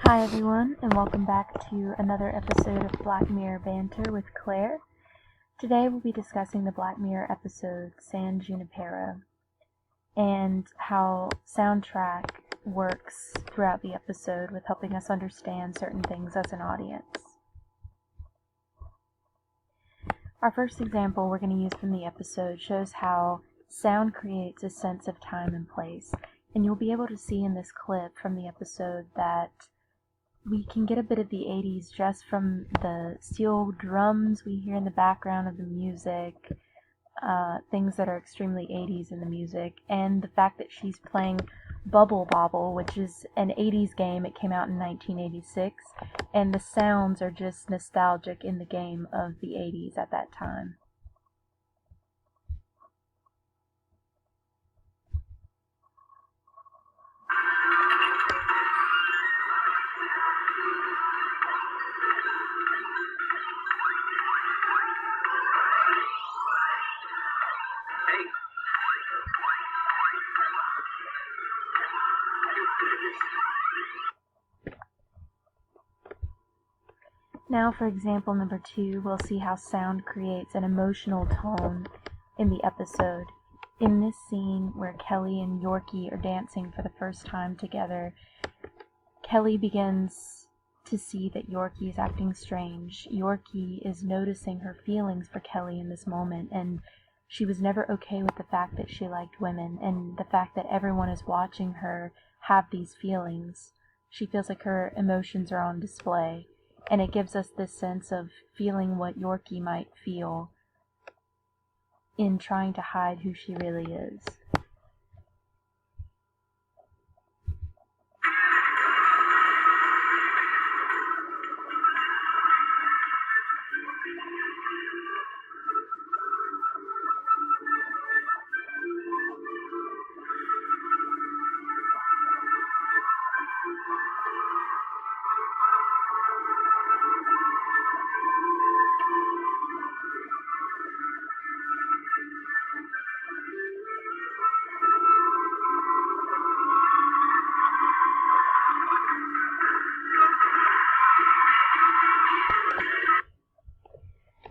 Hi everyone, and welcome back to another episode of Black Mirror Banter with Claire. Today we'll be discussing the Black Mirror episode San Junipero and how soundtrack works throughout the episode with helping us understand certain things as an audience. Our first example we're going to use from the episode shows how sound creates a sense of time and place, and you'll be able to see in this clip from the episode that we can get a bit of the 80s just from the steel drums we hear in the background of the music, things that are extremely 80s in the music, and the fact that she's playing Bubble Bobble, which is an 80s game. It came out in 1986, and the sounds are just nostalgic in the game of the 80s at that time. Now for example number 2, we'll see how sound creates an emotional tone in the episode. In this scene where Kelly and Yorkie are dancing for the first time together, Kelly begins to see that Yorkie is acting strange. Yorkie is noticing her feelings for Kelly in this moment, and she was never okay with the fact that she liked women, and the fact that everyone is watching her have these feelings. She feels like her emotions are on display. And it gives us this sense of feeling what Yorkie might feel in trying to hide who she really is.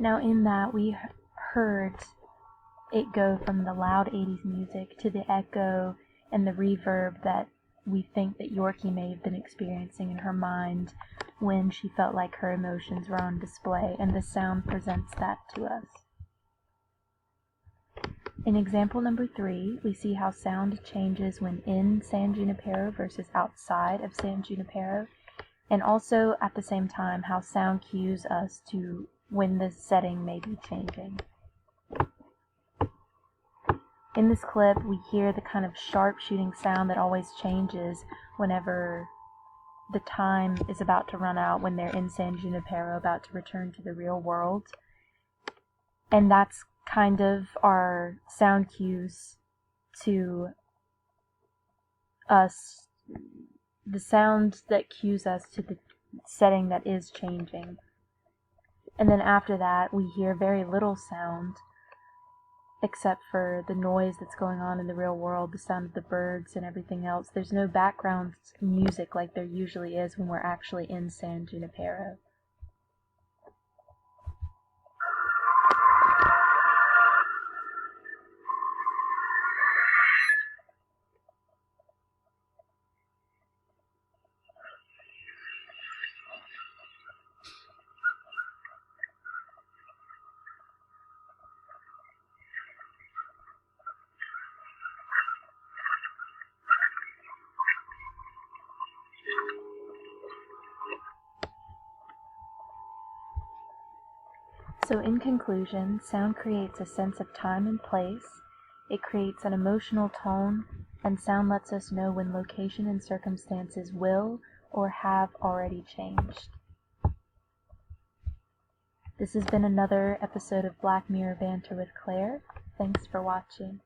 Now in that, we heard it go from the loud 80s music to the echo and the reverb that we think that Yorkie may have been experiencing in her mind when she felt like her emotions were on display, and the sound presents that to us. In example number 3, we see how sound changes when in San Junipero versus outside of San Junipero, and also at the same time how sound cues us to when the setting may be changing. In this clip, we hear the kind of sharp shooting sound that always changes whenever the time is about to run out, when they're in San Junipero about to return to the real world. And that's kind of our sound cues to us, the sound that cues us to the setting that is changing. And then after that, we hear very little sound, except for the noise that's going on in the real world, the sound of the birds and everything else. There's no background music like there usually is when we're actually in San Junipero. So in conclusion, sound creates a sense of time and place, it creates an emotional tone, and sound lets us know when location and circumstances will or have already changed. This has been another episode of Black Mirror Banter with Claire. Thanks for watching.